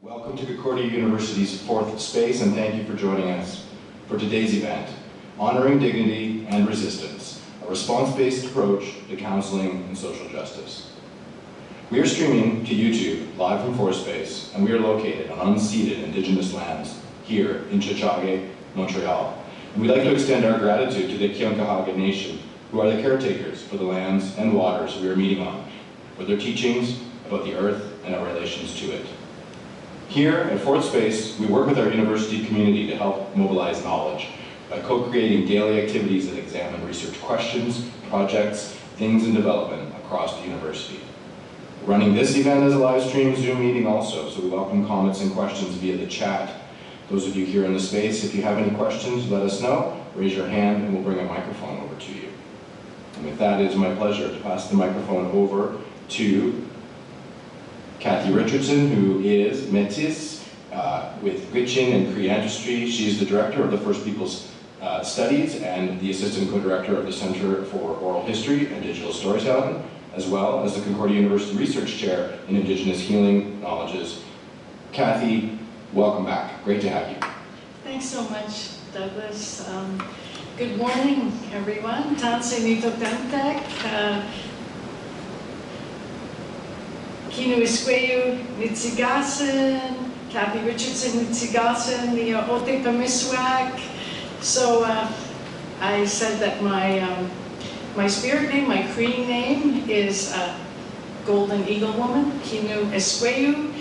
Welcome to Concordia University's fourth space, and thank you for joining us for today's event, Honoring Dignity and Resistance, a response-based approach to counseling and social justice. We are streaming to YouTube, live from Fourth Space, and we are located on unceded Indigenous lands here in Tiohtià:ke, Montreal. And we'd like to extend our gratitude to the Concordia Nation, who are the caretakers for the lands and waters we are meeting on, for their teachings about the earth and our relations to it. Here at Fourth Space, we work with our university community to help mobilize knowledge by co-creating daily activities that examine research questions, projects, things in development across the university. Running this event as a live stream Zoom meeting also, so we welcome comments and questions via the chat. Those of you here in the space, if you have any questions, let us know, raise your hand, and we'll bring a microphone over to you. And with that, it is my pleasure to pass the microphone over to Kathy Richardson, who is Métis with Gwich'in and Cree Ancestry. She is the director of the First Peoples Studies and the assistant co-director of the Center for Oral History and Digital Storytelling, as well as the Concordia University Research Chair in Indigenous Healing Knowledges. Kathy, welcome back. Great to have you. Thanks so much, Douglas. Good morning, everyone. Tanse Nito Tantek. Kinu Isqueyu Nitsigasen, Kathy Richardson Nitsigasen, Leo Ote Pamiswak. So I said that my spirit name, my Cree name is Golden Eagle Woman, Kinu Isqueyu.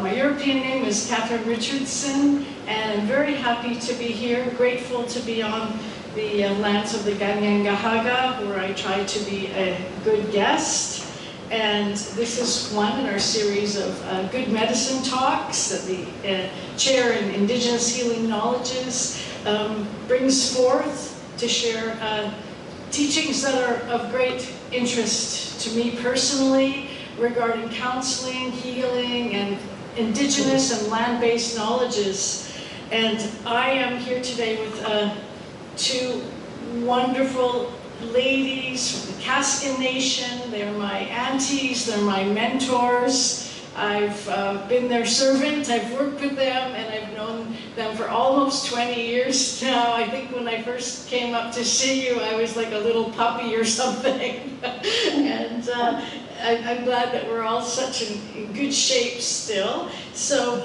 My European name is Catherine Richardson, and I'm very happy to be here, grateful to be on the lands of the Ganyangahaga, where I try to be a good guest. And this is one in our series of good medicine talks that the chair in Indigenous Healing Knowledges brings forth to share teachings that are of great interest to me personally regarding counseling, healing, and Indigenous and land-based knowledges. And I am here today with two wonderful ladies from the Kaskin Nation. They're my aunties, they're my mentors. I've been their servant, I've worked with them, and I've known them for almost 20 years now. I think when I first came up to see you, I was like a little puppy or something. And I'm glad that we're all such in good shape still. So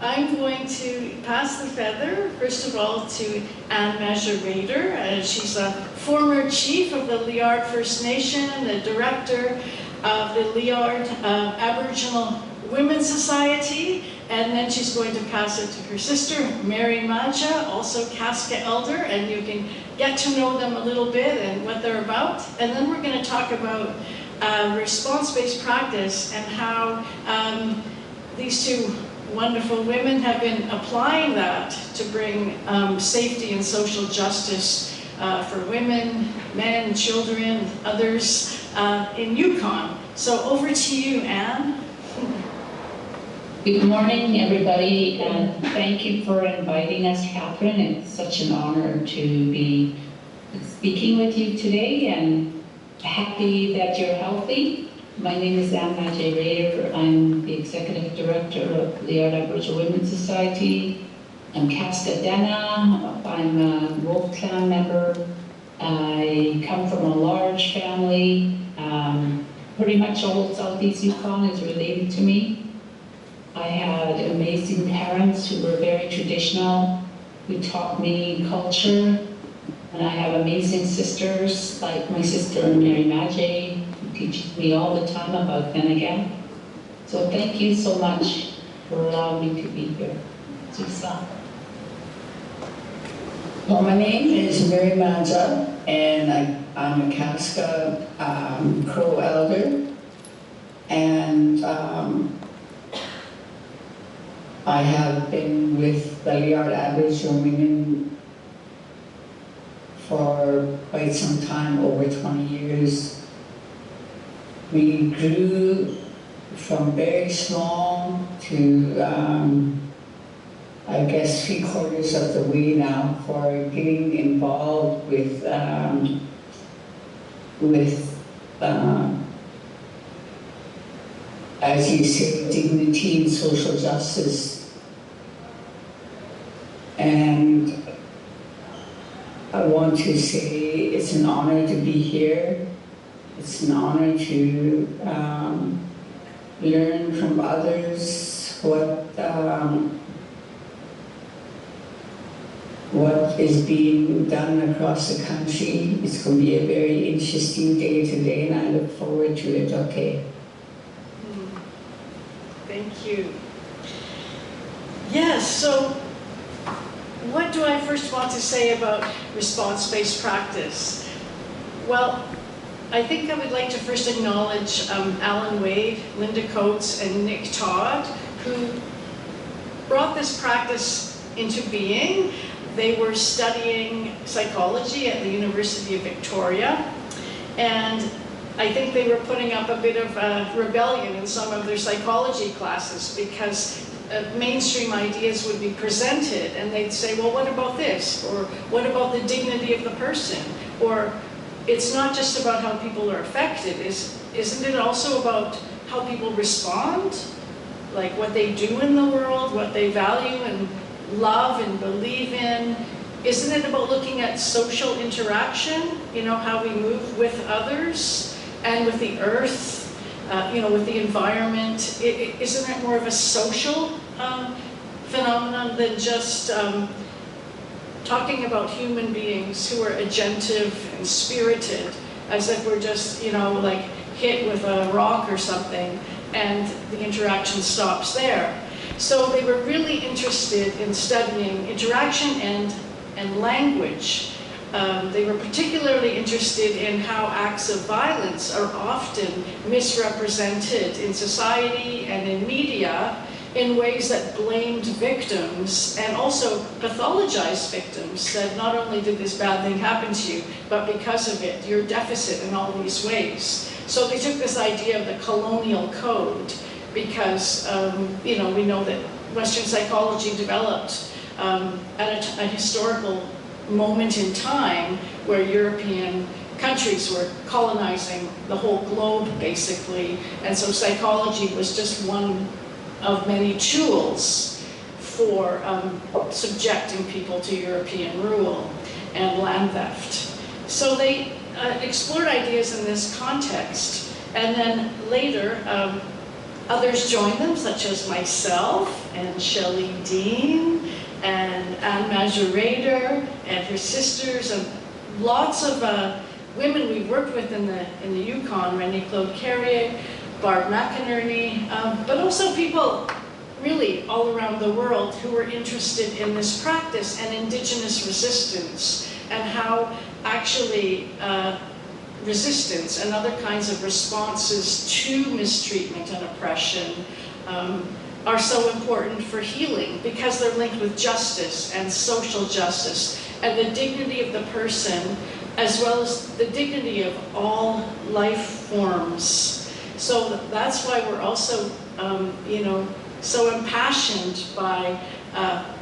I'm going to pass the feather, first of all, to Anne Major-Rader. She's a former chief of the Liard First Nation, the director of the Liard Aboriginal Women's Society, and then she's going to pass it to her sister, Mary Maja, also Kaska Elder, and you can get to know them a little bit and what they're about. And then we're going to talk about response-based practice and how these two wonderful women have been applying that to bring safety and social justice for women, men, children, others in Yukon. So over to you, Anne. Good morning, everybody, and thank you for inviting us, Catherine. It's such an honor to be speaking with you today, and happy that you're healthy. My name is Anne Major-Rader. I'm the executive director of the Liard Aboriginal Women's Society. I'm Kaskadena. I'm a Wolf Clan member. I come from a large family. Pretty much all Southeast Yukon is related to me. I had amazing parents who were very traditional, who taught me culture. And I have amazing sisters, like my sister Mary Maja, who teaches me all the time about Venegat. So thank you so much for allowing me to be here. Susan. Well, my name is Mary Maja, and I'm a Kaska Crow elder. And I have been with the Liard Aboriginal women for quite some time, over 20 years. We grew from very small to, I guess, 3/4 of the way now for getting involved with as you say, dignity and social justice. And I want to say it's an honor to be here. It's an honor to learn from others what is being done across the country. It's going to be a very interesting day today, and I look forward to it. Okay. Thank you. Yes, so what do I first want to say about response-based practice? Well, I think I would like to first acknowledge Alan Wade, Linda Coates, and Nick Todd, who brought this practice into being. They were studying psychology at the University of Victoria, and I think they were putting up a bit of a rebellion in some of their psychology classes because mainstream ideas would be presented and they'd say, well, what about this? Or what about the dignity of the person? Or it's not just about how people are affected. Isn't it also about how people respond? Like what they do in the world, what they value and love and believe in? Isn't it about looking at social interaction? You know, how we move with others and with the earth, you know, with the environment? Isn't it more of a social phenomenon than just talking about human beings who are agentive and spirited, as if we're just, you know, like hit with a rock or something and the interaction stops there? So they were really interested in studying interaction and language. They were particularly interested in how acts of violence are often misrepresented in society and in media in ways that blamed victims and also pathologized victims, said not only did this bad thing happen to you, but because of it, you're deficit in all these ways. So they took this idea of the colonial code because, you know, we know that Western psychology developed at a historical moment in time where European countries were colonizing the whole globe, basically. And so psychology was just one of many tools for subjecting people to European rule and land theft. So they explored ideas in this context. And then later, others joined them, such as myself and Shelley Dean and Anne Majurader and her sisters, and lots of women we worked with in the Yukon, Renee Claude Carrier, Barb McInerney, but also people really all around the world who were interested in this practice and Indigenous resistance and how actually resistance and other kinds of responses to mistreatment and oppression are so important for healing because they're linked with justice and social justice and the dignity of the person as well as the dignity of all life forms. So that's why we're also, you know, so impassioned by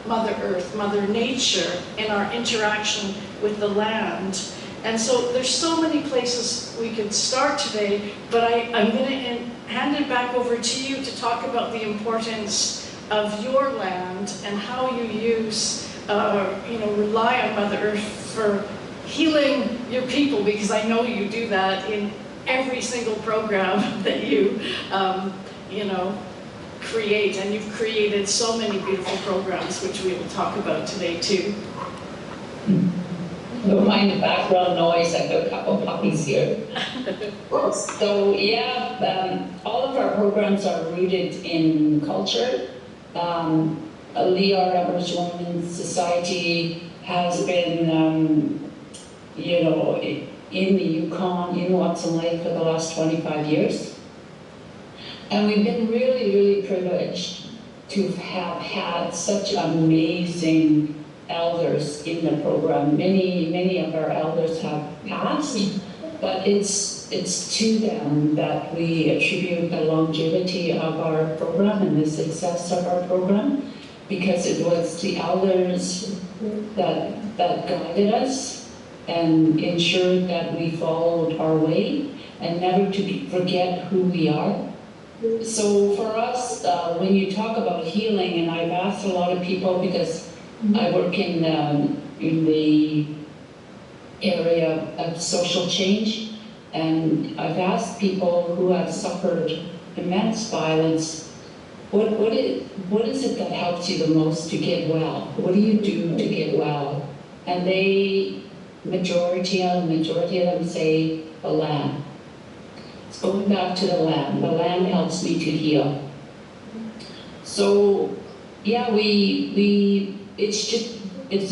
Mother Earth, Mother Nature in our interaction with the land. And so there's so many places we could start today, but I'm going to hand it back over to you to talk about the importance of your land and how you use, you know, rely on Mother Earth for healing your people, because I know you do that in every single program that you, you know, create. And you've created so many beautiful programs, which we will talk about today too. Don't mind the background noise, I've got a couple puppies here. So yeah, all of our programs are rooted in culture. Liar Aboriginal Women's Society has been, you know, in the Yukon, in Watson Lake for the last 25 years. And we've been really, really privileged to have had such amazing elders in the program. Many of our elders have passed, but it's to them that we attribute the longevity of our program and the success of our program, because it was the elders that guided us and ensured that we followed our way and never to forget who we are So for us, when you talk about healing, and I've asked a lot of people because I work in the area of social change, and I've asked people who have suffered immense violence, what is it that helps you the most to get well? What do you do to get well? And majority of them say the land. It's going back to the land. The land helps me to heal. So yeah, it's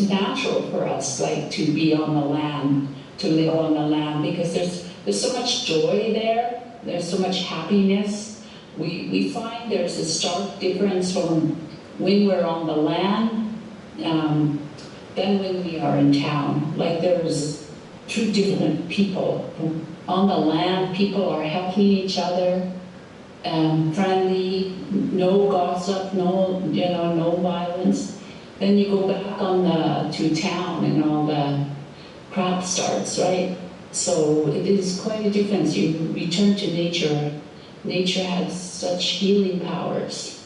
natural for us, like, to be on the land, to live on the land, because there's so much joy there. There's so much happiness. We find there's a stark difference from when we're on the land than when we are in town. Like, there's two different people. On the land, people are helping each other, friendly, no gossip, no violence. Then you go back to town and all the crap starts, right? So it is quite a difference. You return to nature. Nature has such healing powers.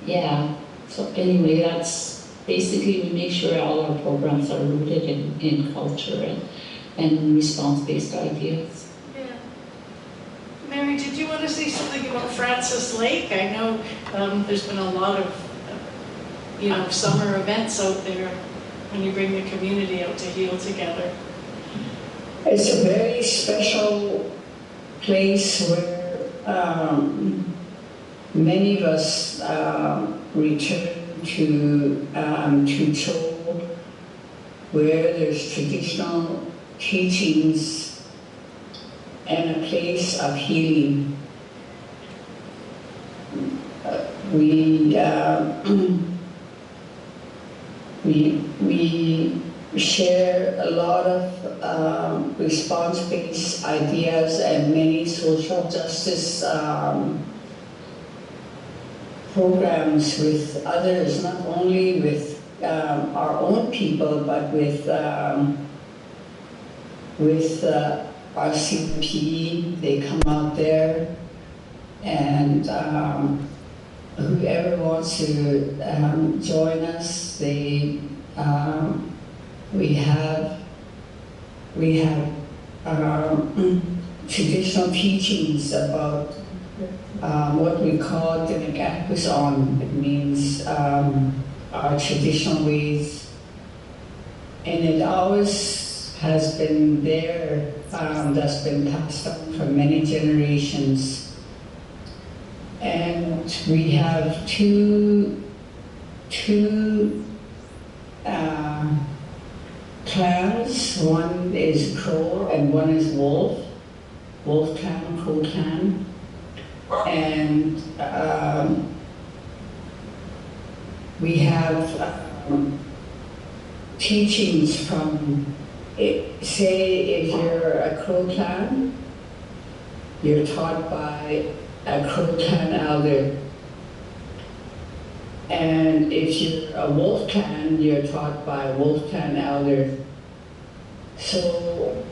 Yeah. So anyway, that's basically, we make sure all our programs are rooted in culture and response-based ideas. Yeah. Mary, did you want to say something about Francis Lake? I know there's been a lot of summer events out there when you bring the community out to heal together. It's a very special place where many of us return to Cho, where there's traditional teachings and a place of healing. We share a lot of response-based ideas and many social justice programs with others, not only with our own people, but with our CP. They come out there, and whoever wants to join us, we have traditional teachings about what we call on. It means our traditional ways, and it always has been there. That's been passed on for many generations. And we have two clans. One is Crow and one is Wolf. Wolf clan, Crow clan. And we have teachings from, say, if you're a Crow clan, you're taught by a Crow clan elder. And if you're a Wolf clan, you're taught by a Wolf clan elder. So,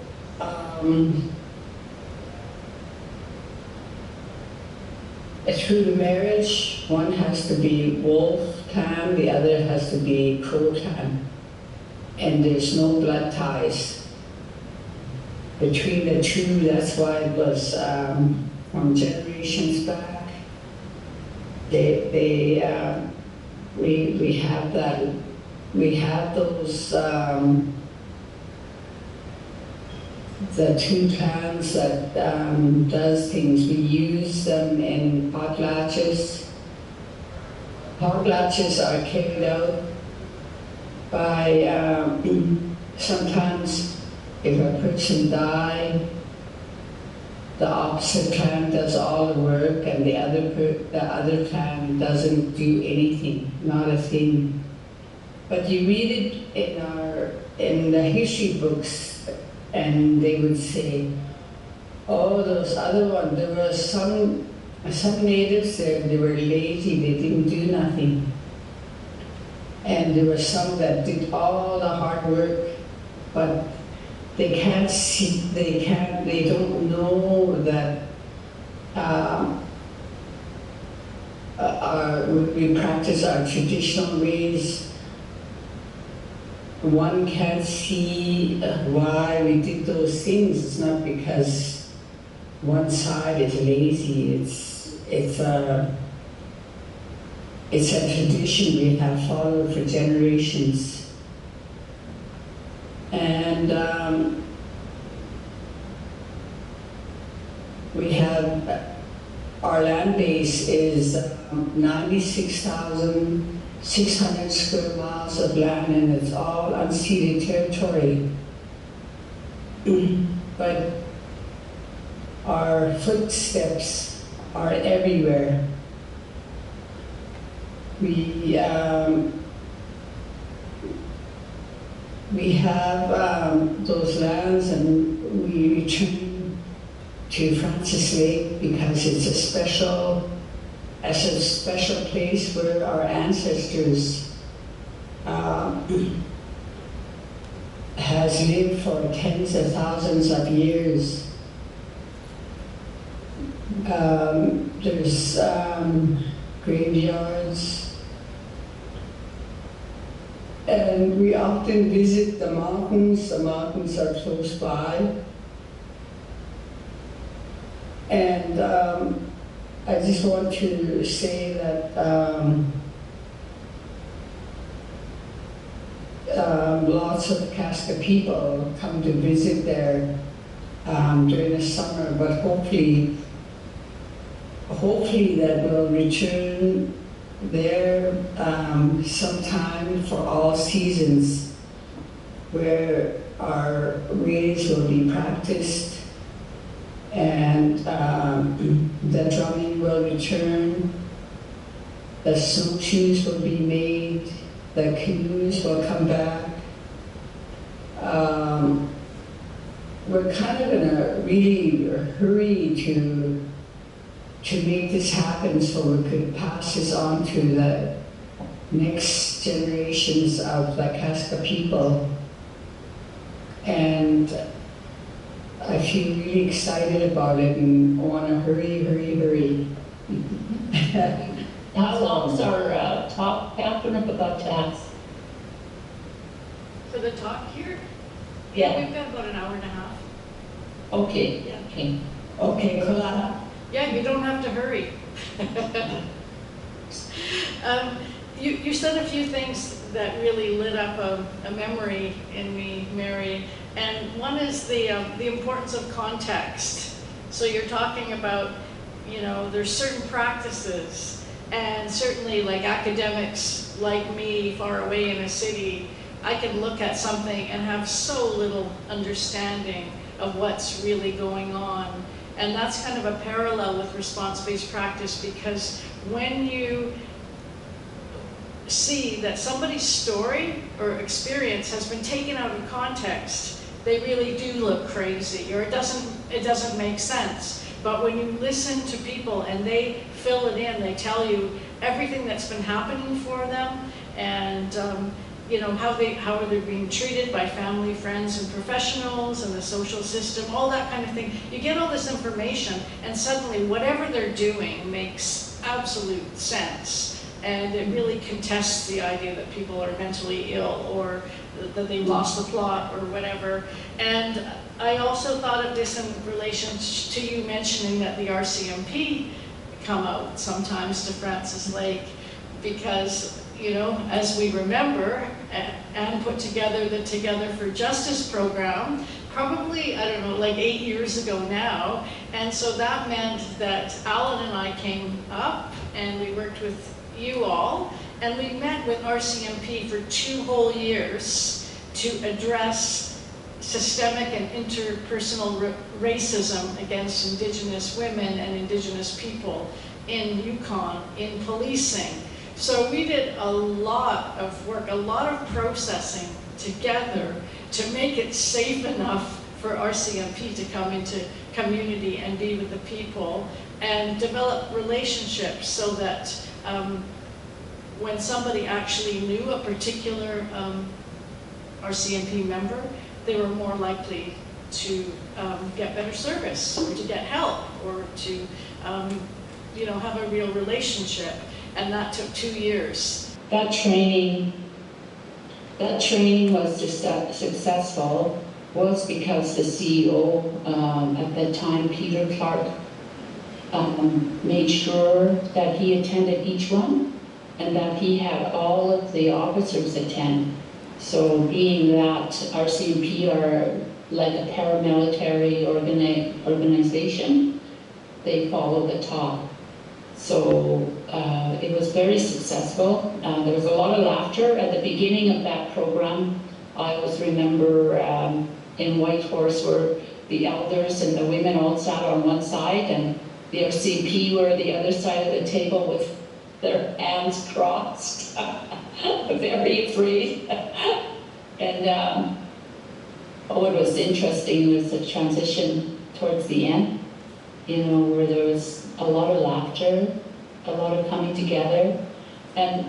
through marriage, one has to be Wolf clan, the other has to be Crow clan. And there's no blood ties between the two. That's why it was from generations back. We have that. We have those the two clans that does things. We use them in potlatches. Potlatches are carried out by sometimes if a person dies, the opposite clan does all the work, and the other clan doesn't do anything, not a thing. But you read it in the history books, and they would say, "Oh, those other ones. There were some natives there. They were lazy. They didn't do nothing." And there were some that did all the hard work, but they can't see, they don't know that um, we practice our traditional ways. One can't see why we did those things. It's not because one side is lazy. It's a tradition we have followed for generations. And we have, our land base is 96,600 square miles of land, and it's all unceded territory. But our footsteps are everywhere. We have those lands, and we return to Francis Lake because it's a special place where our ancestors has lived for tens of thousands of years. There's graveyards, and we often visit the mountains. The mountains are close by. And I just want to say that lots of Casca people come to visit there during the summer, but hopefully that will return there sometime for all seasons, where our ways will be practiced, and the drumming will return, the snowshoes will be made, the canoes will come back. We're kind of in a really hurry to make this happen so we could pass this on to the next generations of the Casca people. And I feel really excited about it and want to hurry. How long's our talk, Catherine? I forgot to ask. For the talk here? Yeah. We've got about an hour and a half. Okay. Yeah. Okay. Okay, Kalana. Yeah, you don't have to hurry. You said a few things that really lit up a memory in me, Mary, and one is the importance of context. So you're talking about, there's certain practices, and certainly like academics like me far away in a city, I can look at something and have so little understanding of what's really going on. And that's kind of a parallel with response-based practice, because when you see that somebody's story or experience has been taken out of context, they really do look crazy, or it doesn't make sense. But when you listen to people and they fill it in, they tell you everything that's been happening for them, and how are they being treated by family, friends, and professionals, and the social system, all that kind of thing. You get all this information, and suddenly whatever they're doing makes absolute sense. And it really contests the idea that people are mentally ill, or that they lost the plot, or whatever. And I also thought of this in relation to you mentioning that the RCMP come out sometimes to Francis Lake, because as we remember, Anne put together the Together for Justice program, probably, I don't know, like 8 years ago now. And so that meant that Alan and I came up and we worked with you all, and we met with RCMP for 2 whole years to address systemic and interpersonal racism against Indigenous women and Indigenous people in Yukon, in policing. So we did a lot of work, a lot of processing together to make it safe enough for RCMP to come into community and be with the people and develop relationships, so that when somebody actually knew a particular RCMP member, they were more likely to get better service, or to get help, or to have a real relationship, and that took 2 years. That training was successful was because the CEO at that time, Peter Clark, made sure that he attended each one and that he had all of the officers attend. So being that RCMP are like a paramilitary organization, they follow the talk. So it was very successful. There was a lot of laughter at the beginning of that program. I always remember in Whitehorse where the elders and the women all sat on one side and the RCMP were the other side of the table with their hands crossed, very afraid. And it was interesting. There was a transition towards the end, where there was a lot of laughter, a lot of coming together. And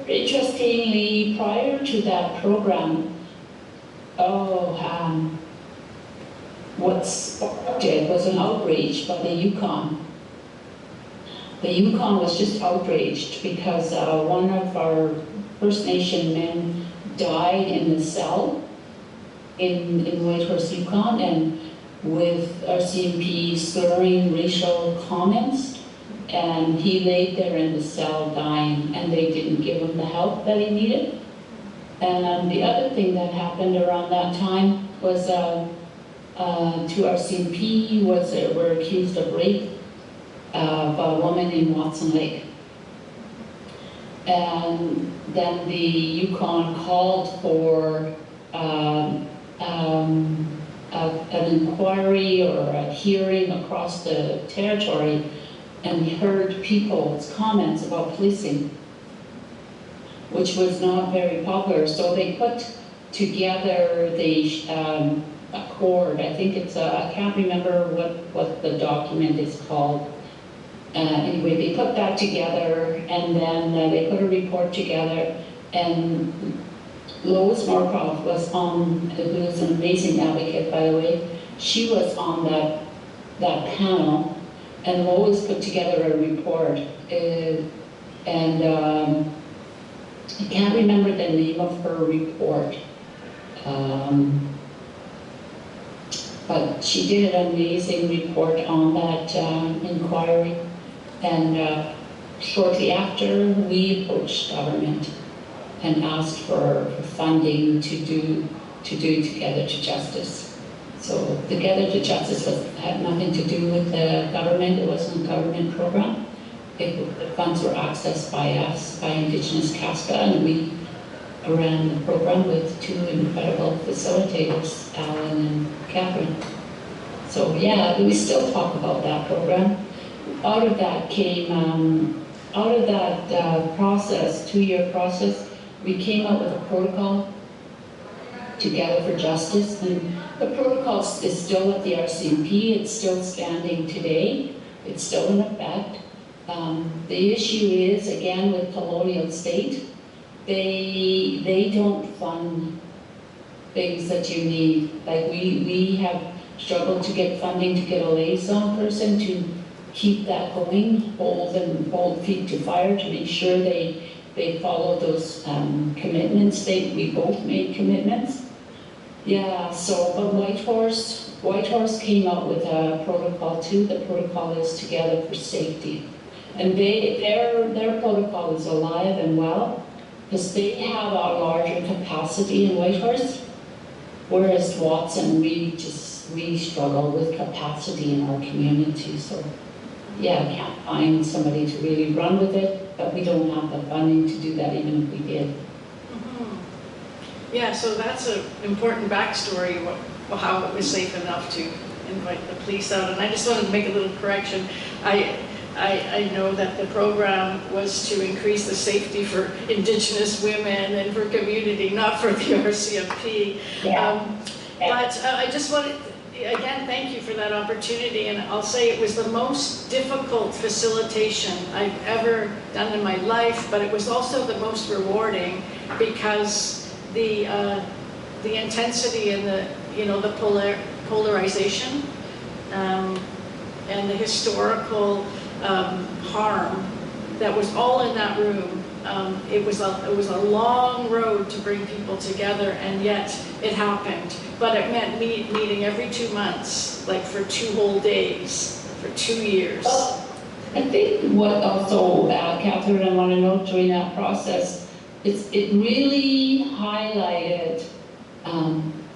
interestingly, prior to that program, what sparked it was an outrage by the Yukon. The Yukon was just outraged because one of our First Nation men died in the cell in Whitehorse, Yukon, and with RCMP slurring racial comments, and he laid there in the cell dying, and they didn't give him the help that he needed. And the other thing that happened around that time was two RCMP were accused of rape of a woman in Watson Lake. And then the Yukon called for an inquiry or a hearing across the territory, and heard people's comments about policing, which was not very popular. So they put together the accord. I think it's I can't remember what the document is called. Anyway, they put that together, and then they put a report together, and Lois Markov was on, who is an amazing advocate, by the way. She was on that panel, and Lois put together a report, and I can't remember the name of her report, but she did an amazing report on that inquiry. And shortly after, we approached government and asked for funding to do Together to Justice. So Together to Justice had nothing to do with the government. It wasn't a government program. The funds were accessed by us, by Indigenous Casca, and we ran the program with two incredible facilitators, Alan and Catherine. So yeah, we still talk about that program. Out of that came, process, 2-year process, we came up with a protocol, Together for Justice, and the protocol is still at the RCMP. It's still standing today. It's still in effect. The issue is, again, with Colonial State, they don't fund things that you need. Like we have struggled to get funding to get a liaison person to keep that going, hold feet to fire to make sure they follow those commitments. We both made commitments. Yeah, so, but Whitehorse came up with a protocol too. The protocol is Together for Safety. And their protocol is alive and well, because they have a larger capacity in Whitehorse, whereas Watson, we struggle with capacity in our community. So yeah, I can't find somebody to really run with it, but we don't have the funding to do that even if we did. Mm-hmm. Yeah, so that's an important backstory of how it was safe enough to invite the police out. And I just wanted to make a little correction. I know that the program was to increase the safety for Indigenous women and for community, not for the RCMP. Yeah. But I just wanted, again, thank you for that opportunity, and I'll say it was the most difficult facilitation I've ever done in my life, but it was also the most rewarding because the intensity and the polarization and the historical harm that was all in that room. It was a long road to bring people together, and yet it happened. But it meant meeting every 2 months, like for 2 whole days, for 2 years. I think what also, Catherine, I want to note during that process, it really highlighted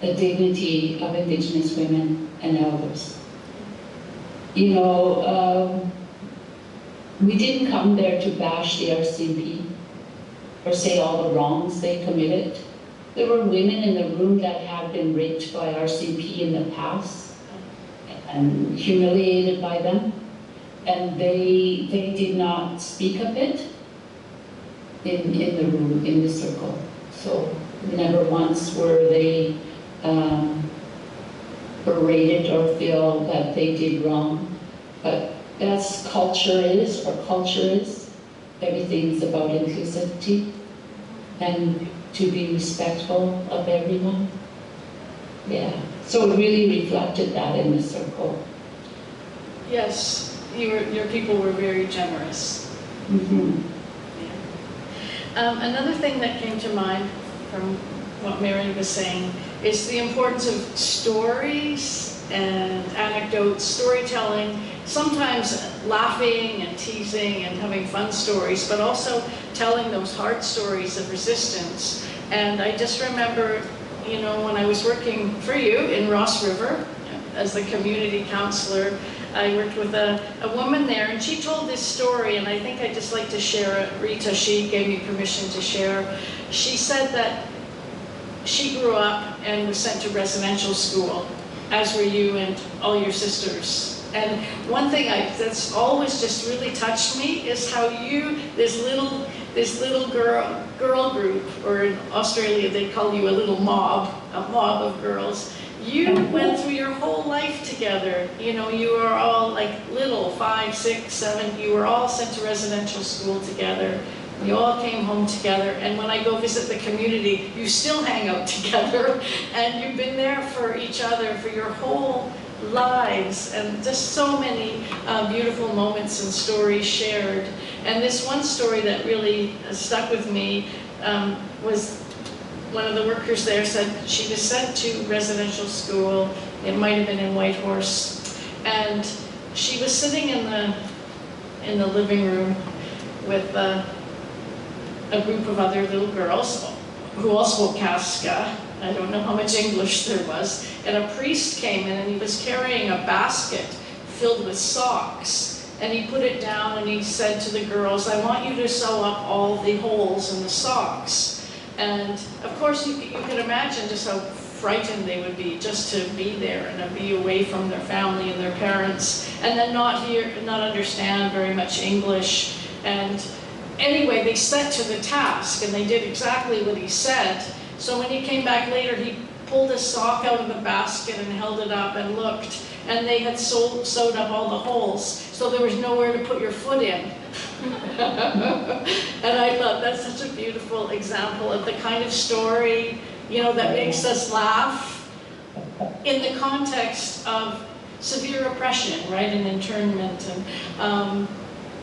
the dignity of Indigenous women and elders. You know, we didn't come there to bash the RCMP or say all the wrongs they committed. There were women in the room that had been raped by RCMP in the past and humiliated by them, and they did not speak of it in the room, in the circle. So never once were they berated or feel that they did wrong. But as culture is, everything's about inclusivity and to be respectful of everyone. Yeah, so it really reflected that in the circle. Yes, your people were very generous. Mm-hmm. Yeah. Another thing that came to mind from what Mary was saying is the importance of stories and anecdotes, storytelling, sometimes laughing and teasing and having fun stories, but also telling those hard stories of resistance. And I just remember, you know, when I was working for you in Ross River as the community counselor, I worked with a woman there, and she told this story, and I think I'd just like to share it. Rita, she gave me permission to share. She said that she grew up and was sent to residential school, as were you and all your sisters. And one thing that's always just really touched me is how you, this little girl group, or in Australia they call you a little mob, of girls. You went through your whole life together. You know, you were all like little, 5, 6, 7. You were all sent to residential school together. You all came home together, and when I go visit the community, you still hang out together, and you've been there for each other for your whole lives, and just so many beautiful moments and stories shared. And this one story that really stuck with me was one of the workers there said she was sent to residential school. It might have been in Whitehorse, and she was sitting in the living room with a group of other little girls who all spoke Kaska. I don't know how much English there was. And a priest came in, and he was carrying a basket filled with socks. And he put it down, and he said to the girls, "I want you to sew up all the holes in the socks." And of course, you can imagine just how frightened they would be just to be there and to be away from their family and their parents, and then not understand very much English. And anyway, they set to the task, and they did exactly what he said. So when he came back later, he pulled a sock out of the basket and held it up and looked, and they had sewed up all the holes, so there was nowhere to put your foot in. And I thought that's such a beautiful example of the kind of story, you know, that makes us laugh in the context of severe oppression, right, and internment, and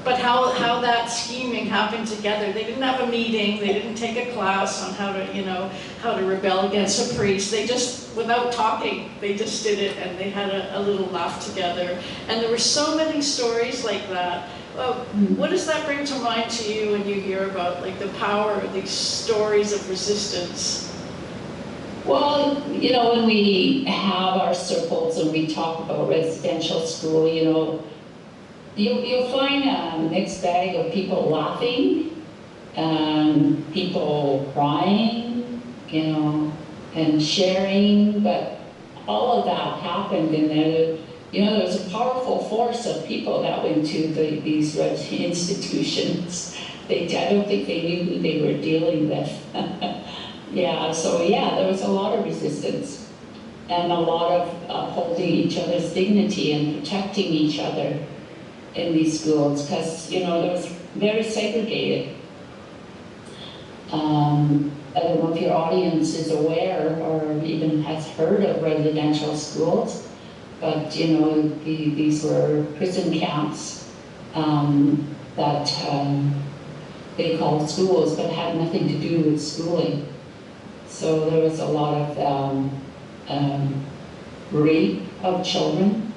but how that scheming happened together. They didn't have a meeting, they didn't take a class on how to rebel against a priest. They just, without talking, they just did it, and they had a little laugh together. And there were so many stories like that. What does that bring to mind to you when you hear about like the power of these stories of resistance? Well, you know, when we have our circles and we talk about residential school, you know, you'll find a mixed bag of people laughing, people crying, you know, and sharing, but all of that happened in there. You know, there was a powerful force of people that went to these institutions. I don't think they knew who they were dealing with. Yeah, so yeah, there was a lot of resistance and a lot of upholding each other's dignity and protecting each other in these schools, because, you know, it was very segregated. I don't know if your audience is aware or even has heard of residential schools, But, these were prison camps that they called schools, but had nothing to do with schooling. So there was a lot of rape of children,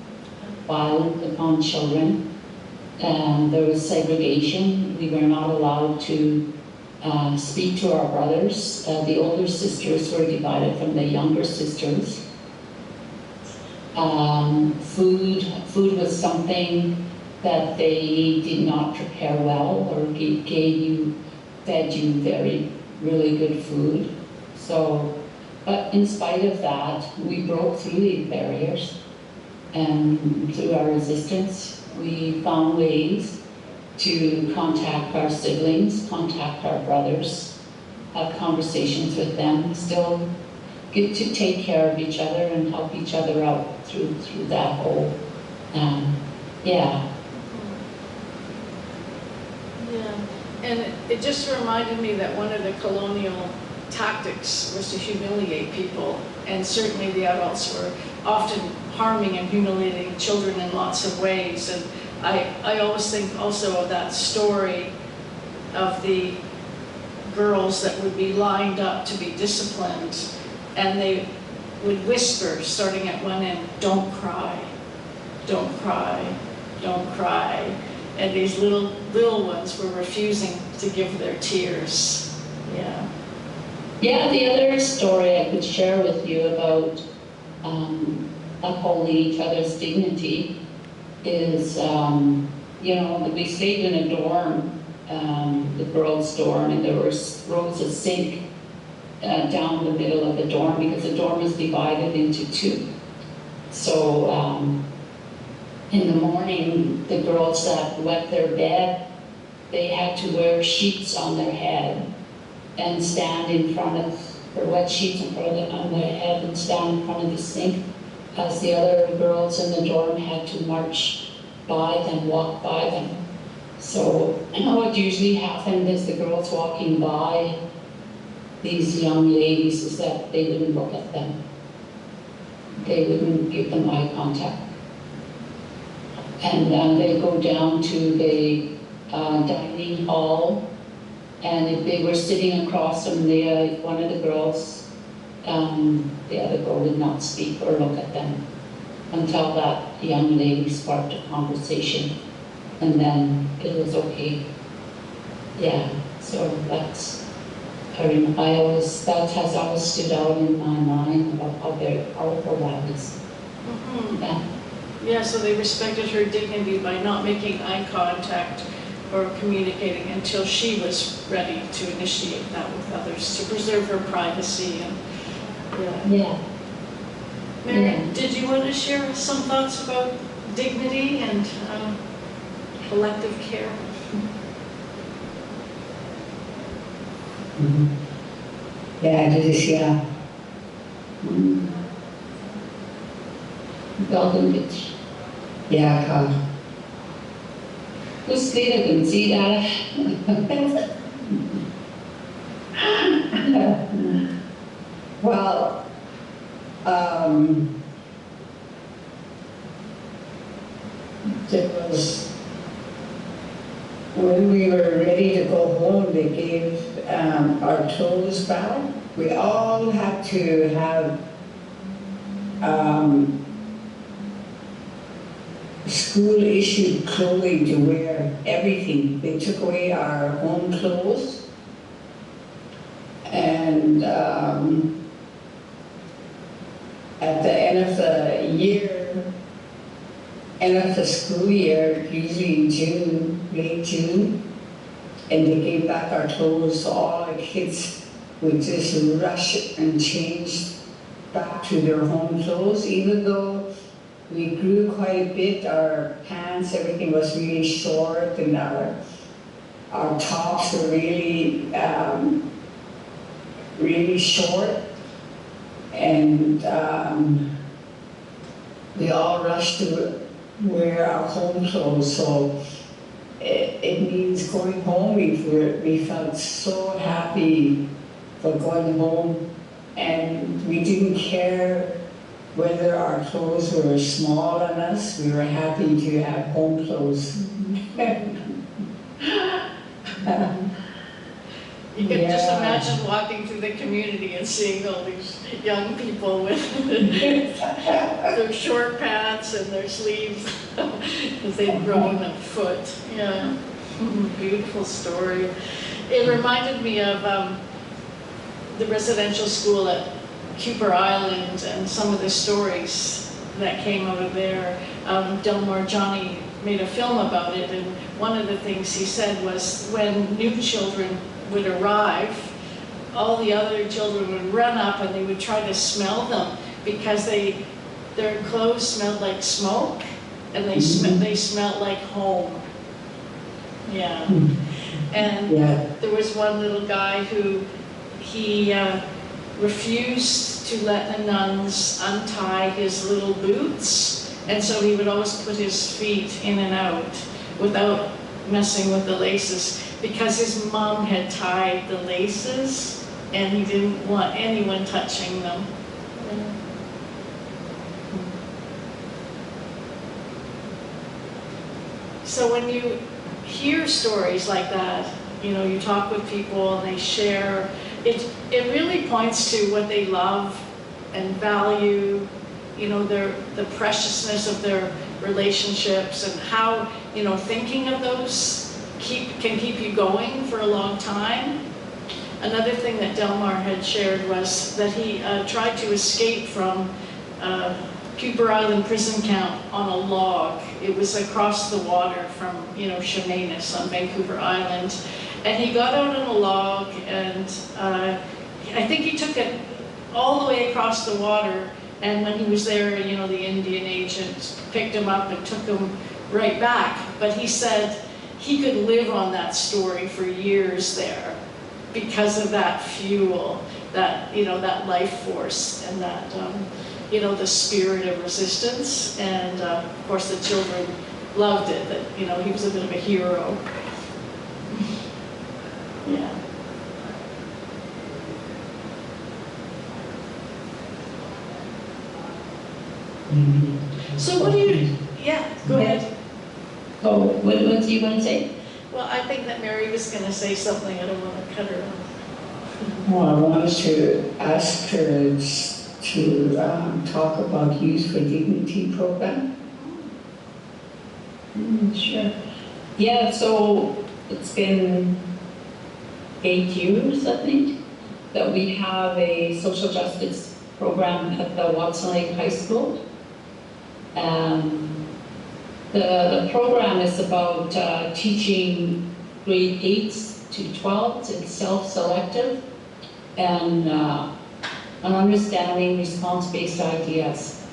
violence upon children, and there was segregation. We were not allowed to speak to our brothers. The older sisters were divided from the younger sisters. Food was something that they did not prepare well, or fed you really good food. So, but in spite of that, we broke through these barriers, and through our resistance, we found ways to contact our siblings, contact our brothers, have conversations with them, still get to take care of each other and help each other out through that whole, yeah. Yeah, and it just reminded me that one of the colonial tactics was to humiliate people, and certainly the adults were often harming and humiliating children in lots of ways. And I always think also of that story of the girls that would be lined up to be disciplined, and they would whisper, starting at one end, "Don't cry, don't cry, don't cry." And these little ones were refusing to give their tears. Yeah. Yeah, the other story I could share with you about upholding each other's dignity is, we stayed in a dorm, the girls' dorm, and there were rows of sink down the middle of the dorm because the dorm was divided into two. So in the morning, the girls that wet their bed, they had to wear sheets on their head and stand in front of, or wet sheets on their head and stand in front of the sink, as the other girls in the dorm had to march by them, walk by them. So what usually happened is the girls walking by these young ladies is that they wouldn't look at them. They wouldn't give them eye contact. And they'd go down to the dining hall, and if they were sitting across from one of the girls, the other girl would not speak or look at them until that young lady sparked a conversation, and then it was okay. Yeah, so that has always stood out in my mind about how very powerful that is. Mm-hmm. Yeah. Yeah, so they respected her dignity by not making eye contact or communicating until she was ready to initiate that with others, to preserve her privacy. And Yeah. Mary, Yeah. did you want to share some thoughts about dignity and collective care? Mm-hmm. Yeah, it is, yeah. Golden Beach. Yeah, Who's later can see that? well, there was, when we were ready to go home, they gave our clothes back. We all had to have school-issued clothing to wear, everything. They took away our home clothes, and at the end of the year, end of the school year, usually in June, late June, and they gave back our clothes, so all the kids would just rush and change back to their home clothes, even though we grew quite a bit. Our pants, everything was really short, and our tops were really, really short. And we all rushed to wear our home clothes. So it means going home. We felt so happy for going home, and we didn't care whether our clothes were small on us, we were happy to have home clothes. You can just Yeah. imagine walking through the community and seeing all these young people with their short pants and their sleeves because they'd grown a foot. Yeah, beautiful story. It reminded me of the residential school at Cooper Island and some of the stories that came out of there. Delmar Johnny made a film about it, and one of the things he said was when new children would arrive, all the other children would run up and they would try to smell them because their clothes smelled like smoke and they smelled like home. Yeah. And there was one little guy who he refused to let the nuns untie his little boots, and so he would always put his feet in and out without messing with the laces, because his mom had tied the laces and he didn't want anyone touching them. So when you hear stories like that, you know, you talk with people and they share, it really points to what they love and value, you know, the preciousness of their relationships, and how, you know, thinking of those can keep you going for a long time. Another thing that Delmar had shared was that he tried to escape from Cooper Island prison camp on a log. It was across the water from, you know, Chemainus on Vancouver Island. And he got out on a log, and I think he took it all the way across the water, and when he was there, you know, the Indian agent picked him up and took him right back. But he said he could live on that story for years there because of that fuel, that, you know, that life force, and that, you know, the spirit of resistance. And of course the children loved it, that, you know, he was a bit of a hero. Yeah. So what do you, yeah, go ahead. Oh, what do you want to say? Well, I think that Mary was going to say something. I don't want to cut her off. Well, I wanted to ask her to talk about Youth for Dignity program. Sure. Yeah, so it's been 8 years, I think, that we have a social justice program at the Watson Lake High School. The program is about teaching grade 8s to 12s. It's self-selective and understanding response-based ideas,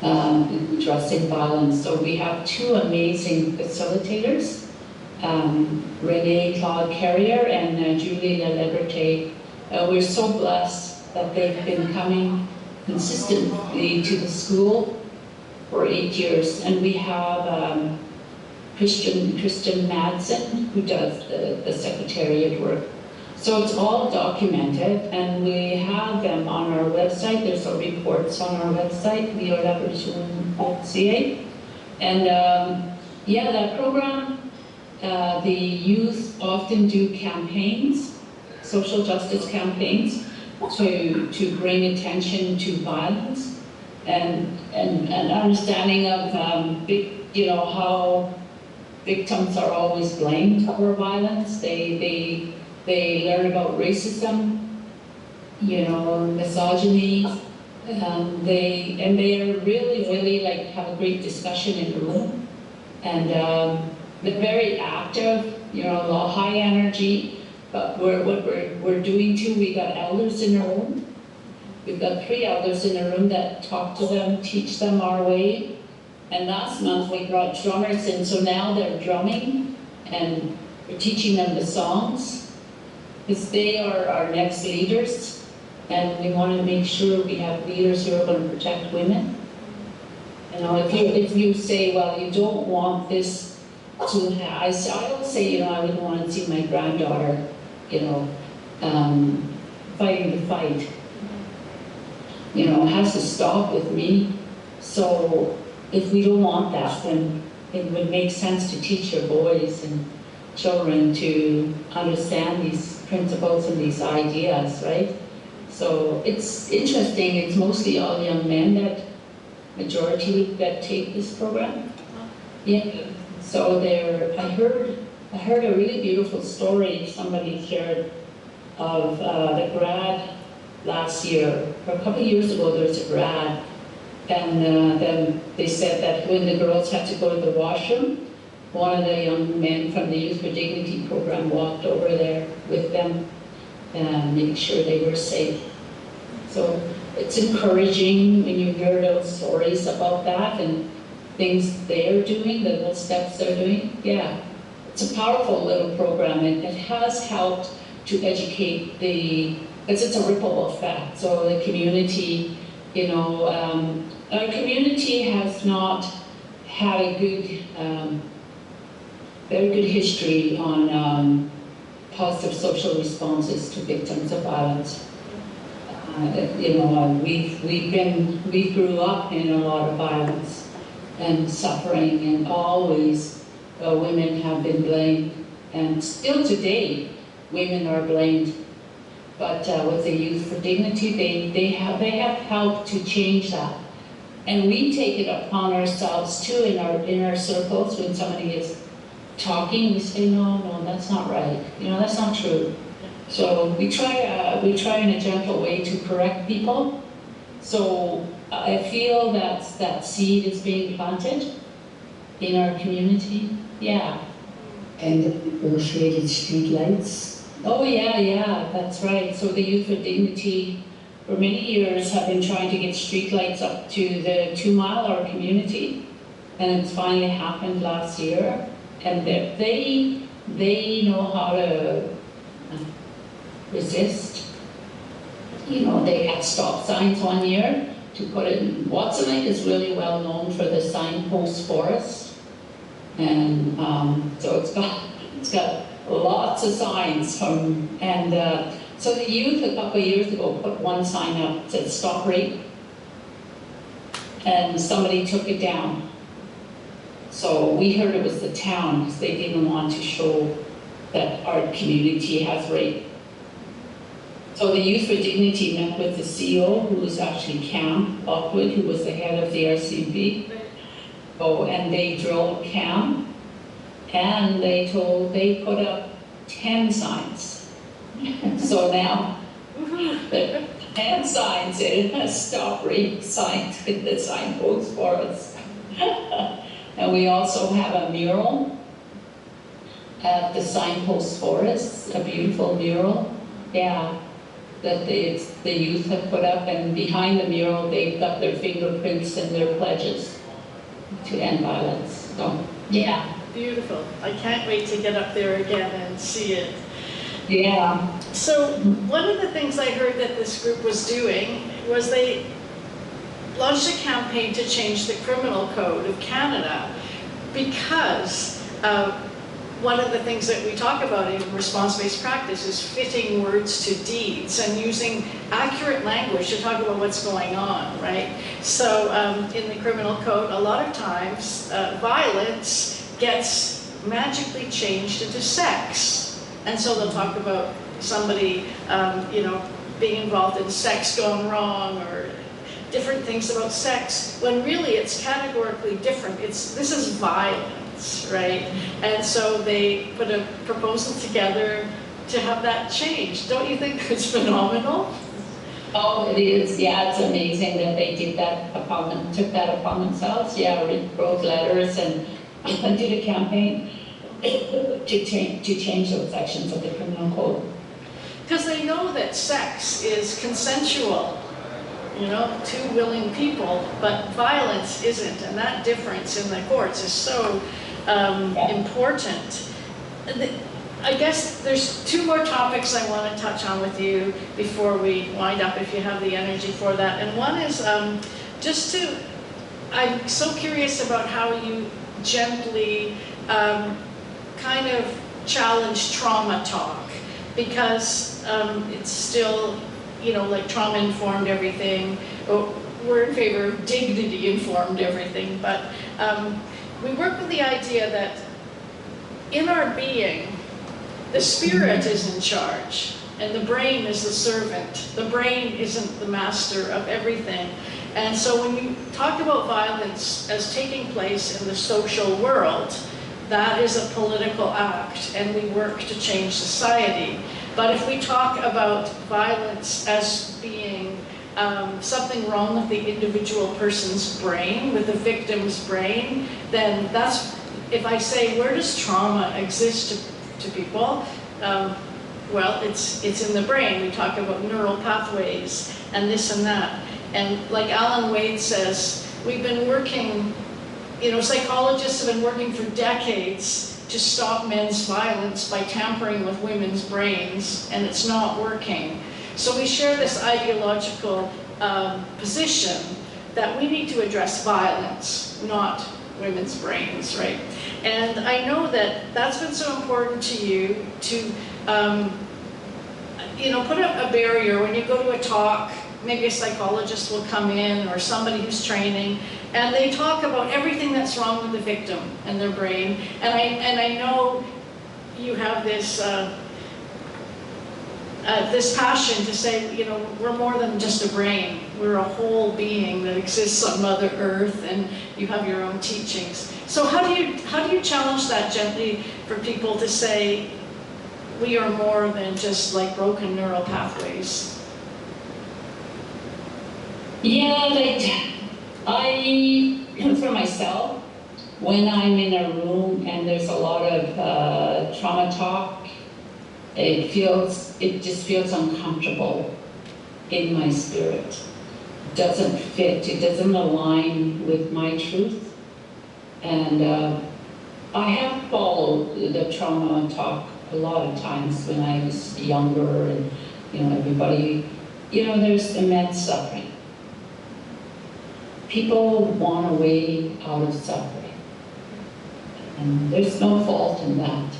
addressing violence. So we have 2 amazing facilitators, Renee Claude Carrier and Julie LaLiberté. We're so blessed that they've been coming consistently to the school for 8 years. And we have Kristen Madsen, who does the secretariat work. So it's all documented, and we have them on our website. There's some reports on our website, leolabertune.ca. And yeah, that program, the youth often do campaigns, social justice campaigns, to bring attention to violence and understanding of you know, how victims are always blamed for violence. They learn about racism, you know, misogyny. They are really like have a great discussion in the room, and they're very active, you know, a lot of high energy. But what we're doing too, we got elders in the room. We've got 3 elders in the room that talk to them, teach them our way. And last month we brought drummers in, so now they're drumming, and we're teaching them the songs, because they are our next leaders, and we want to make sure we have leaders who are going to protect women. You know, if you say, well, you don't want this to happen, I always say, you know, I wouldn't want to see my granddaughter, you know, fighting the fight. has to stop with me. So if we don't want that, then it would make sense to teach your boys and children to understand these principles and these ideas, right? So it's interesting, it's mostly all young men majority that take this program. Yeah, so I heard a really beautiful story somebody shared of the grad last year, or a couple of years ago there was a grad, and then they said that when the girls had to go to the washroom, one of the young men from the Youth for Dignity program walked over there with them and made sure they were safe. So it's encouraging when you hear those stories about that and things they're doing, the little steps they're doing. Yeah, it's a powerful little program, and it has helped to educate because it's a ripple effect. So the community, our community has not had a very good history on positive social responses to victims of violence. We grew up in a lot of violence and suffering, and always women have been blamed, and still today women are blamed. But with the Youth for Dignity, they have helped to change that, and we take it upon ourselves too in our circles. When somebody is talking, we say, no, that's not right. That's not true. So we try in a gentle way to correct people. So I feel that seed is being planted in our community. Yeah. And negotiated street lights. Oh yeah, that's right. So the Youth for Dignity for many years have been trying to get street lights up to the 2 Mile, our community, and it's finally happened last year. And they know how to resist. They had stop signs one year to put it in. Watson Lake is really well known for the signpost forest, and so it's got lots of signs so the youth a couple of years ago put one sign up that said "Stop Rape," and somebody took it down. So we heard it was the town because they didn't want to show that our community has rape. So the Youth for Dignity met with the CEO, who was actually Cam Lockwood, who was the head of the RCMP. And they drilled Cam, and they put up 10 signs. So now, the 10 signs, it has stop rape signs in the signpost for us. And we also have a mural at the signpost forest, a beautiful mural. Yeah. That the youth have put up, and behind the mural they've got their fingerprints and their pledges to end violence. So, yeah. Beautiful. I can't wait to get up there again and see it. Yeah. So one of the things I heard that this group was doing was they launched a campaign to change the criminal code of Canada, because one of the things that we talk about in response-based practice is fitting words to deeds and using accurate language to talk about what's going on, right? So in the criminal code, a lot of times violence gets magically changed into sex. And so they'll talk about somebody, being involved in sex gone wrong, or different things about sex, when really it's categorically different. This is violence, right? And so they put a proposal together to have that changed. Don't you think it's phenomenal? Oh, it is. Yeah, it's amazing that they did that took that upon themselves. Yeah, wrote letters and did a campaign to change those sections of the criminal code. Because they know that sex is consensual, two willing people, but violence isn't, and that difference in the courts is so important. I guess there's two more topics I want to touch on with you before we wind up, if you have the energy for that. And one is I'm so curious about how you gently kind of challenge trauma talk, because it's still like trauma-informed everything. We're in favor of dignity-informed everything, but we work with the idea that in our being, the spirit is in charge, and the brain is the servant. The brain isn't the master of everything. And so when you talk about violence as taking place in the social world, that is a political act, and we work to change society. But if we talk about violence as being something wrong with the individual person's brain, with the victim's brain, then that's, if I say, where does trauma exist to people? Well, it's in the brain. We talk about neural pathways and this and that. And like Alan Wade says, we've been working, psychologists have been working for decades to stop men's violence by tampering with women's brains, and it's not working. So we share this ideological position that we need to address violence, not women's brains, right? And I know that that's been so important to you to, put up a barrier when you go to a talk. Maybe a psychologist will come in or somebody who's training, and they talk about everything that's wrong with the victim and their brain. And I know you have this this passion to say, we're more than just a brain. We're a whole being that exists on Mother Earth, and you have your own teachings. So how do you challenge that gently for people to say we are more than just like broken neural pathways? Yeah, for myself, when I'm in a room and there's a lot of trauma talk, it just feels uncomfortable in my spirit. It doesn't fit, it doesn't align with my truth. And I have followed the trauma talk a lot of times when I was younger, and everybody, there's immense suffering. People want a way out of suffering, and there's no fault in that.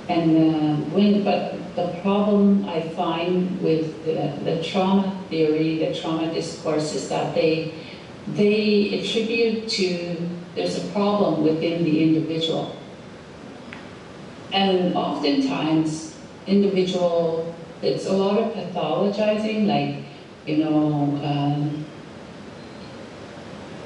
And but the problem I find with the trauma theory, the trauma discourse, is that they attribute to there's a problem within the individual, and oftentimes it's a lot of pathologizing, like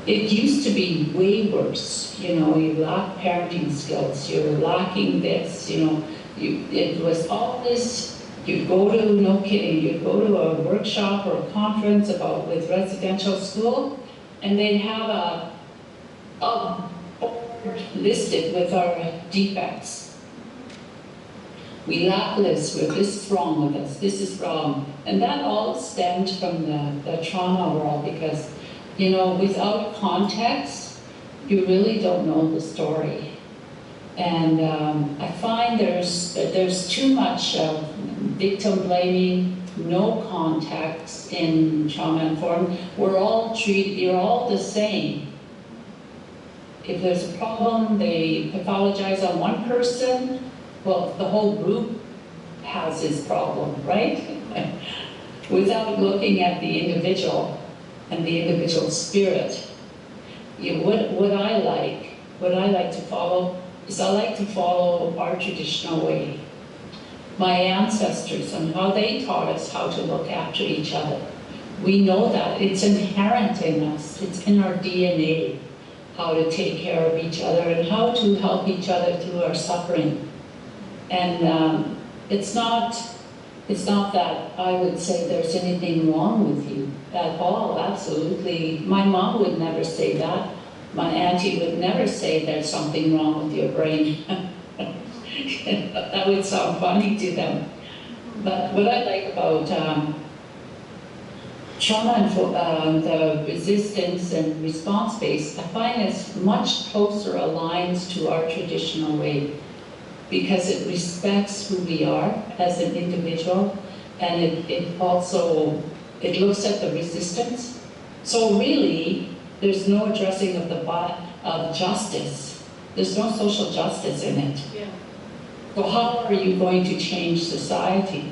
it used to be way worse. You lack parenting skills, you're lacking this, it was all this. You'd go to, no kidding, you'd go to a workshop or a conference with residential school, and they'd have a board listed with our defects. We lack this, this is wrong with us, this is wrong. And that all stemmed from the trauma world, because without context, you really don't know the story. And I find there's too much victim blaming, no context in trauma informed. You're all the same. If there's a problem, they pathologize on one person, well, the whole group has this problem, right? Without looking at the individual and the individual spirit. What I like to follow is I like to follow our traditional way. My ancestors and how they taught us how to look after each other. We know that. It's inherent in us. It's in our DNA, how to take care of each other and how to help each other through our suffering. And it's not that I would say there's anything wrong with you at all, absolutely. My mom would never say that. My auntie would never say there's something wrong with your brain. That would sound funny to them. But what I like about trauma and the resistance and response-based, I find it's much closer aligned to our traditional way, because it respects who we are as an individual, and it looks at the resistance. So really, there's no addressing of justice. There's no social justice in it. Yeah. So how are you going to change society?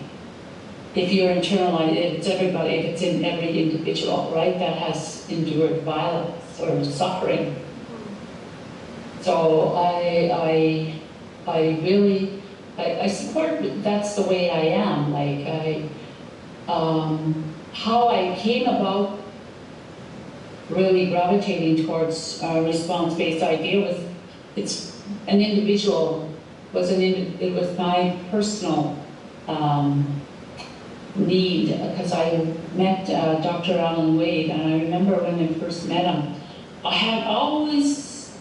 if you're internalized, if it's everybody, if it's in every individual, right, that has endured violence or suffering. So I really, I support, that's the way I am. Like how I came about really gravitating towards a response-based idea was, it's an individual, it was my personal need, because I met Dr. Alan Wade, and I remember when I first met him, I had always,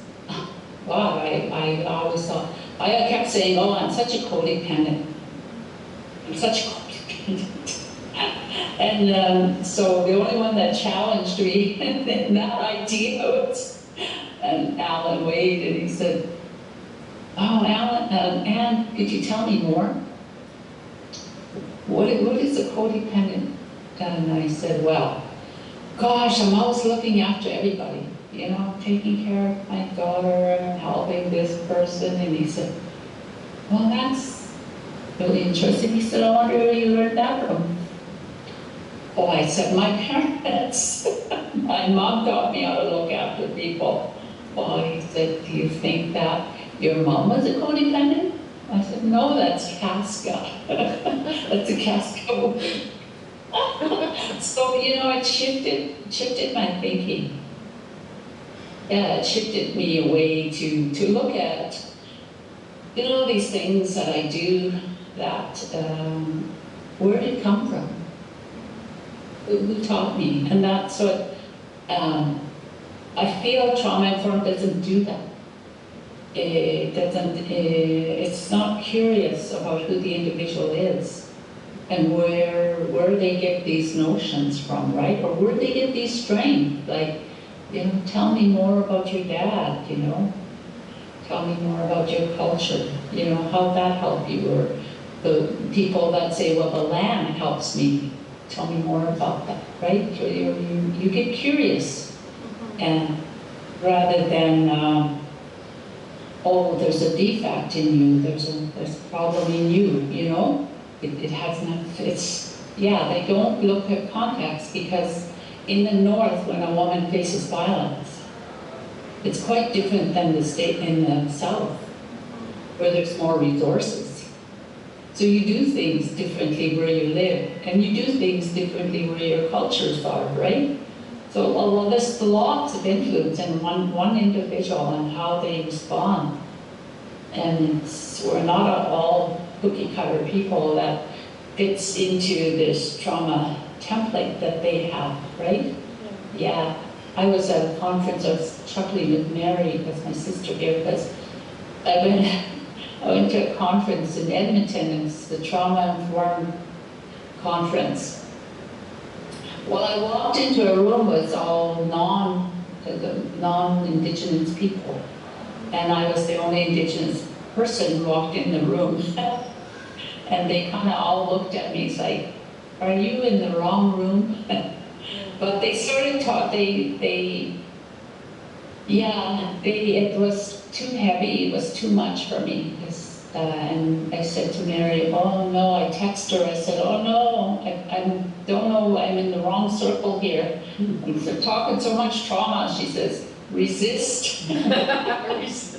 wow, I always thought, I kept saying, oh, I'm such a codependent. I'm such a codependent. And so the only one that challenged me in that idea was Alan Wade, and he said, oh, Alan, Anne, could you tell me more? What is a codependent? And I said, well, gosh, I'm always looking after everybody, you know, taking care of my daughter and helping this person. And he said, well, that's really interesting. He said, I wonder where you learned that from. Oh, I said, my parents. My mom taught me how to look after people. Oh, he said, do you think that your mom was a codependent? I said, no, that's Casca. That's a Casca. So, you know, it shifted my thinking. Yeah, it shifted me away to look at, you know, these things that I do that, where did it come from? Who taught me? And that's what, I feel trauma-informed doesn't do that. It doesn't, it's not curious about who the individual is and where they get these notions from, right? Or where they get these strengths. Like, you know, tell me more about your dad, you know? Tell me more about your culture, you know, how that helped you? Or the people that say, well, the land helps me. Tell me more about that, right? You get curious. And rather than, oh, there's a defect in you, there's a problem in you, you know? It has not, it's, yeah, they don't look at context, because in the North, when a woman faces violence, it's quite different than the state in the South, where there's more resources. So you do things differently where you live, and you do things differently where your cultures are, right? So, well, there's lots of influence in one individual and how they respond. And we're not all cookie-cutter people that fits into this trauma template that they have, right? Yeah. I was at a conference, I was chuckling with Mary, because my sister here, because I went to a conference in Edmonton. It's the Trauma Informed Conference. Well, I walked into a room with all non-Indigenous people, and I was the only Indigenous person who walked in the room. And they kind of all looked at me, it's like, are you in the wrong room? But they sort of taught, it was too heavy, it was too much for me. And I said to Mary, oh no, I texted her, I said, oh no, I don't know, I'm in the wrong circle here. And they're talking so much trauma, she says, resist. Resist.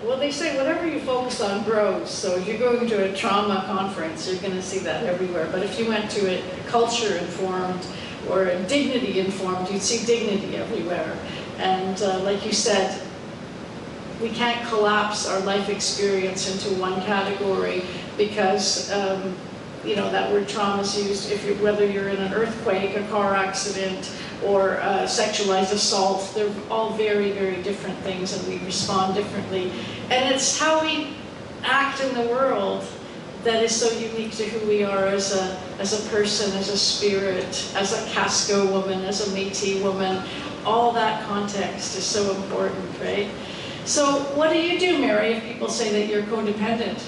Well, they say whatever you focus on grows. So if you're going to a trauma conference, you're going to see that everywhere. But if you went to a culture-informed or a dignity-informed, you'd see dignity everywhere. And like you said, we can't collapse our life experience into one category, because you know, that word trauma is used whether you're in an earthquake, a car accident, or sexualized assault. They're all very, very different things, and we respond differently. And it's how we act in the world that is so unique to who we are as a person, as a spirit, as a Casco woman, as a Métis woman. All that context is so important, right? So what do you do, Mary, if people say that you're codependent?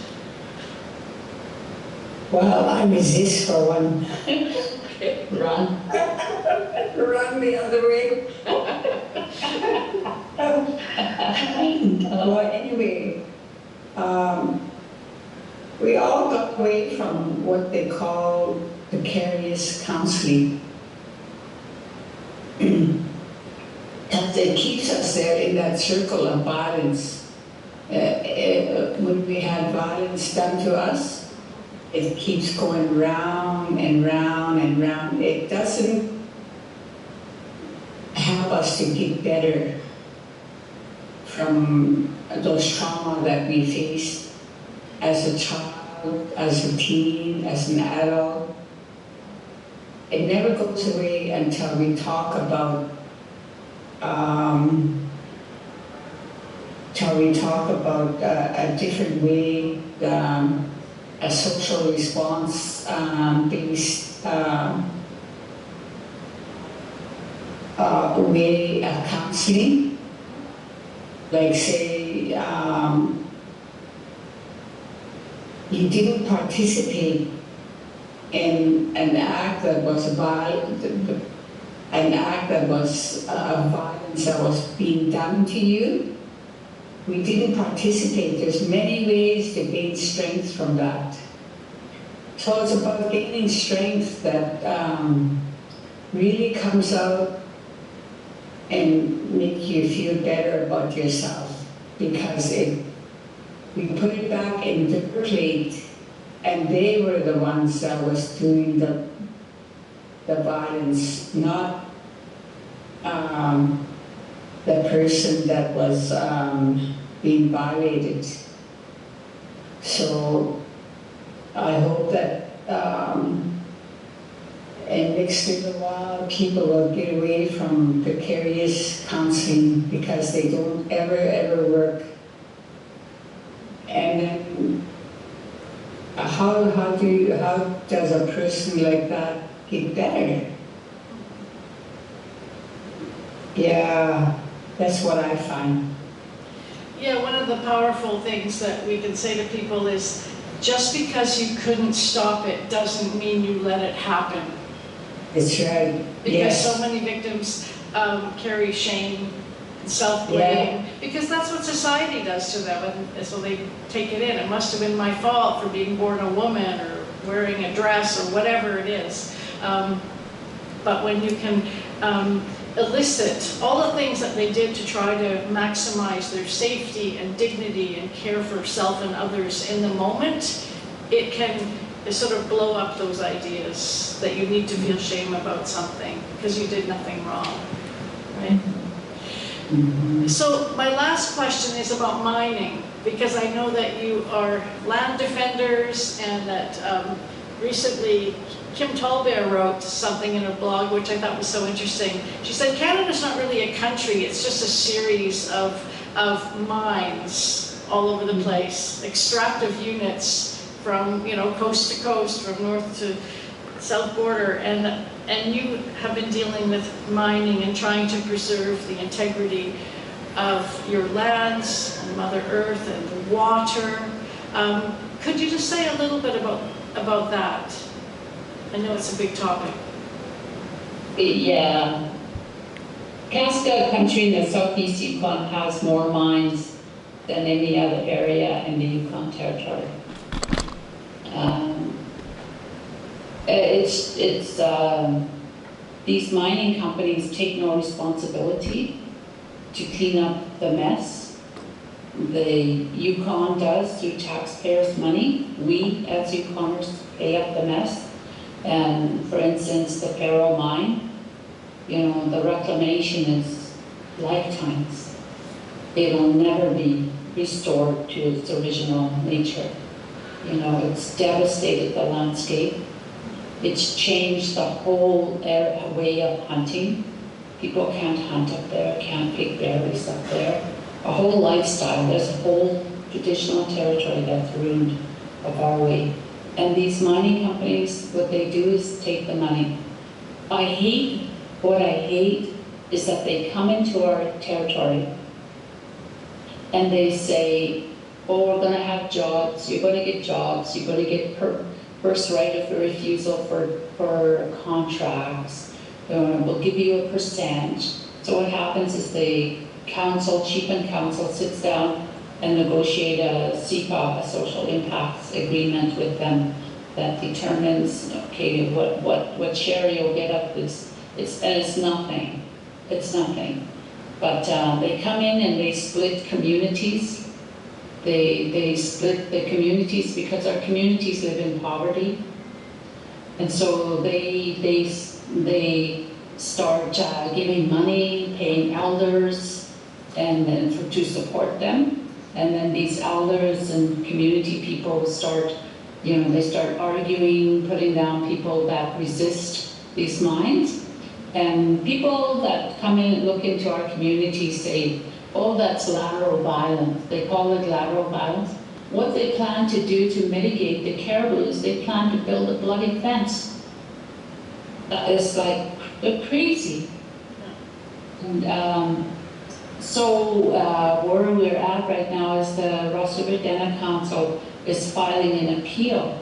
Well, I resist for one. Okay. Run. Run the other way. Well, anyway, we all got away from what they call precarious counseling. Because it keeps us there in that circle of violence. When we had violence done to us, it keeps going round and round and round. It doesn't help us to get better from those trauma that we faced as a child, as a teen, as an adult. It never goes away until we talk about a different way, a social response based way of counseling. Like say, you didn't participate in an act that was violence that was being done to you. We didn't participate. There's many ways to gain strength from that. So it's about gaining strength that really comes out and make you feel better about yourself, because we put it back in the plate, and they were the ones that was doing the violence, not the person that was being violated. So I hope that in next little while people will get away from precarious counseling, because they don't ever work. And then how does a person like that get better? Yeah, that's what I find. Yeah, one of the powerful things that we can say to people is, just because you couldn't stop it doesn't mean you let it happen. That's right. Because yes. so many victims carry shame, self-blame, because that's what society does to them, and so they take it in. It must have been my fault for being born a woman, or wearing a dress, or whatever it is. But when you can elicit all the things that they did to try to maximize their safety and dignity and care for self and others in the moment, it can sort of blow up those ideas that you need to feel shame about something because you did nothing wrong, right? So my last question is about mining, because I know that you are land defenders, and that recently Kim Tallbear wrote something in her blog which I thought was so interesting. She said Canada's not really a country, it's just a series of mines all over the place, extractive units from coast to coast, from north to south border, and you have been dealing with mining and trying to preserve the integrity of your lands and Mother Earth and the water. Could you just say a little bit about that? I know it's a big topic. Yeah. Casca country in the southeast Yukon has more mines than any other area in the Yukon Territory. These mining companies take no responsibility to clean up the mess. The Yukon does through taxpayers' money. We, as Yukoners, pay up the mess. And for instance, the Faro mine, the reclamation is lifetimes. It'll never be restored to its original nature. It's devastated the landscape. It's changed the whole way of hunting. People can't hunt up there, can't pick berries up there. A whole lifestyle, there's a whole traditional territory that's ruined of our way. And these mining companies, what they do is take the money. What I hate is that they come into our territory and they say, oh, we're gonna have jobs, you're gonna get jobs, you're gonna get first right of refusal for contracts, we'll give you a %. So what happens is the council, chief and council sits down and negotiate a SEPA, a social impacts agreement with them that determines, okay, what share you'll get of this. It's nothing. It's nothing. But they come in and they split communities. They split the communities because our communities live in poverty. And so they start giving money, paying elders, and then to support them. And then these elders and community people start, they start arguing, putting down people that resist these mines. And people that come in and look into our community say, oh, that's lateral violence. They call it lateral violence. What they plan to do to mitigate the caribou is they plan to build a bloody fence. It's like, they're crazy. And so where we're at right now is the Ross River Dana Council is filing an appeal.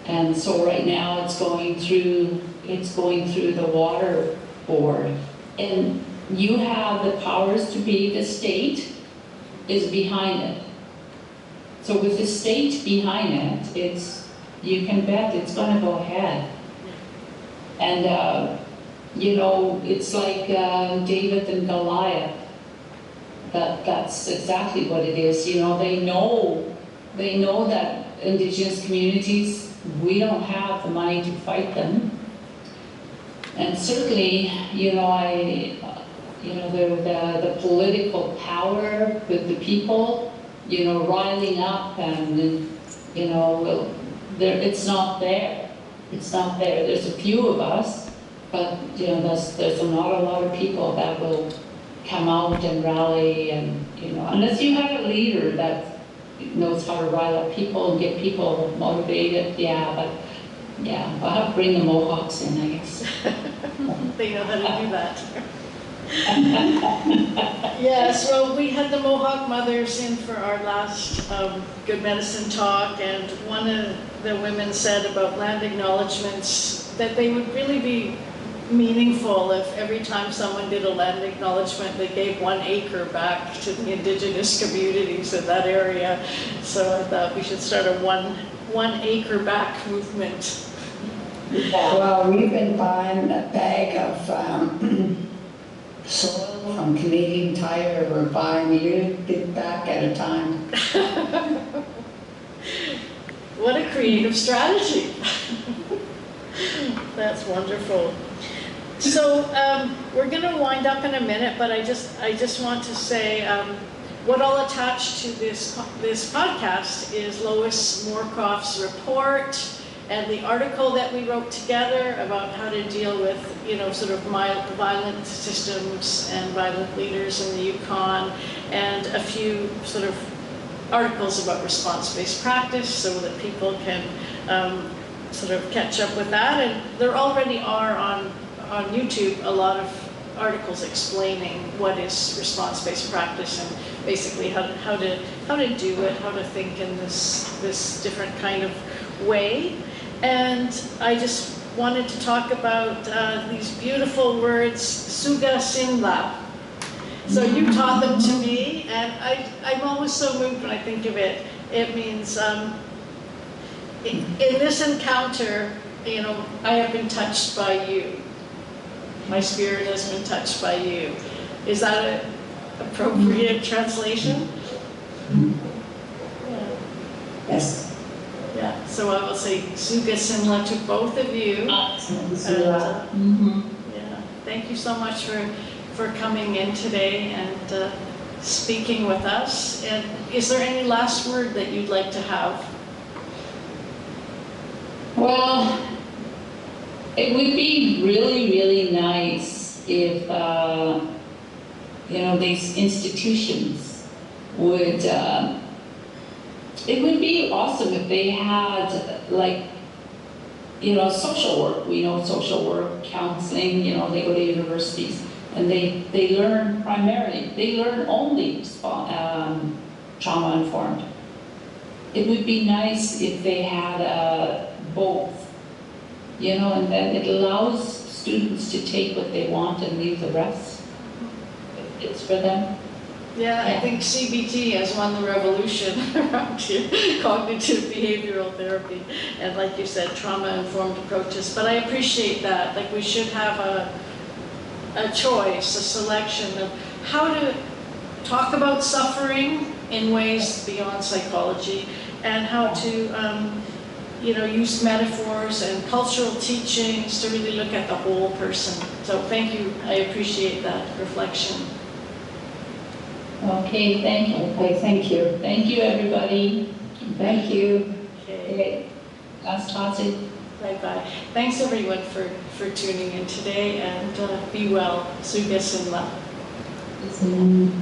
And so right now it's going through the water board. And you have the powers to be, the state is behind it. So with the state behind it, you can bet it's going to go ahead. And it's like David and Goliath. That's exactly what it is. They know that Indigenous communities, we don't have the money to fight them. And certainly, the political power with the people, riling up and, it's not there. It's not there. There's a few of us, but, there's not a lot of people that will come out and rally and, unless you have a leader that knows how to rile up people and get people motivated, I'll have to bring the Mohawks in, I guess. They know how to do that. Yes, well, we had the Mohawk mothers in for our last Good Medicine talk, and one of the women said about land acknowledgements that they would really be meaningful if every time someone did a land acknowledgement, they gave 1 acre back to the Indigenous communities in that area. So I thought we should start a one acre back movement. Well, we've been buying a bag of soil from Canadian Tire. We're buying a little bit back at a time. What a creative strategy. That's wonderful. So we're going to wind up in a minute, but I just want to say what I'll attach to this podcast is Lois Moorcroft's report and the article that we wrote together about how to deal with, sort of violent systems and violent leaders in the Yukon, and a few sort of articles about response-based practice so that people can sort of catch up with that. And there already are on YouTube a lot of articles explaining what is response-based practice and basically how to do it, how to think in this different kind of way. And I just wanted to talk about these beautiful words, suga sinla. So you taught them to me, and I'm always so moved when I think of it. It means in this encounter, I have been touched by you. My spirit has been touched by you. Is that an appropriate translation? Yeah. Yes. Yeah, so I will say suga sinla to both of you. Thank you so much for coming in today and speaking with us. And is there any last word that you'd like to have? Well, it would be really, really nice if, these institutions would, it would be awesome if they had, social work. We know social work, counseling, they go to universities and they learn only trauma-informed. It would be nice if they had both, and then it allows students to take what they want and leave the rest. It's for them. Yeah, I Yeah. think CBT has won the revolution around cognitive behavioral therapy, and like you said, trauma-informed approaches. But I appreciate that. Like, we should have a choice, a selection of how to talk about suffering in ways beyond psychology, and how to use metaphors and cultural teachings to really look at the whole person. So thank you. I appreciate that reflection. Okay, thank you. Okay, thank you. Thank you, everybody. Thank you. Okay. Okay, last passage. Bye-bye. Thanks everyone for tuning in today, and be well. Suga Sinla. Listen.